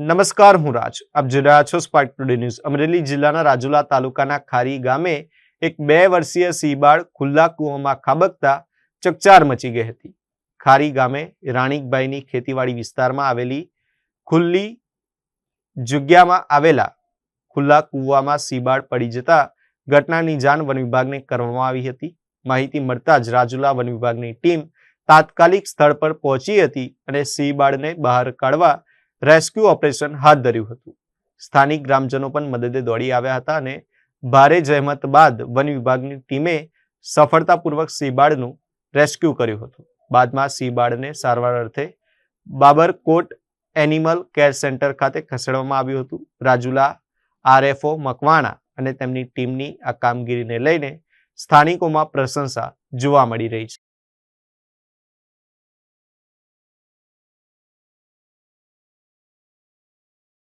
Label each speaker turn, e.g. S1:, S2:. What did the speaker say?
S1: નમસ્કાર, હું રાજ. આપ જોઈ રહ્યા છો સ્પાર્ક ટુડે ન્યૂઝ. અમરેલી જિલ્લાના રાજુલા તાલુકાના ખારી ગામે એક 2 વર્ષીય સિંહબાળ ખુલ્લા કૂવામાં ખાબકતા ચકચાર મચી ગઈ હતી. ખારી ગામે રાણીકભાઈની ખેતીવાડી વિસ્તારમાં આવેલી ખુલ્લી જગ્યામાં આવેલા ખુલ્લા કૂવામાં સિંહબાળ પડી જતા ઘટનાની જાણ વન વિભાગને કરવામાં આવી હતી. માહિતી મળતા જ રાજુલા વન વિભાગની ટીમ તાત્કાલિક સ્થળ પર પહોંચી હતી અને સિંહબાળને બહાર કાઢવા રેસ્ક્યુ ઓપરેશન હાથ ધર્યું હતું. સ્થાનિક ગ્રામજનો પણ મદદે દોડી આવ્યા હતા અને ભારે જહેમત બાદ વન વિભાગની ટીમે સફળતાપૂર્વક સિંહબાળનું રેસ્ક્યુ કર્યું હતું. બાદમાં સિંહબાળને સારવાર અર્થે બાબરકોટ એનિમલ કેર સેન્ટર ખાતે ખસેડવામાં આવ્યું હતું. રાજુલા આરએફઓ મકવાણા અને તેમની ટીમની આ કામગીરીને લઈને સ્થાનિકોમાં પ્રશંસા જોવા મળી રહી છે.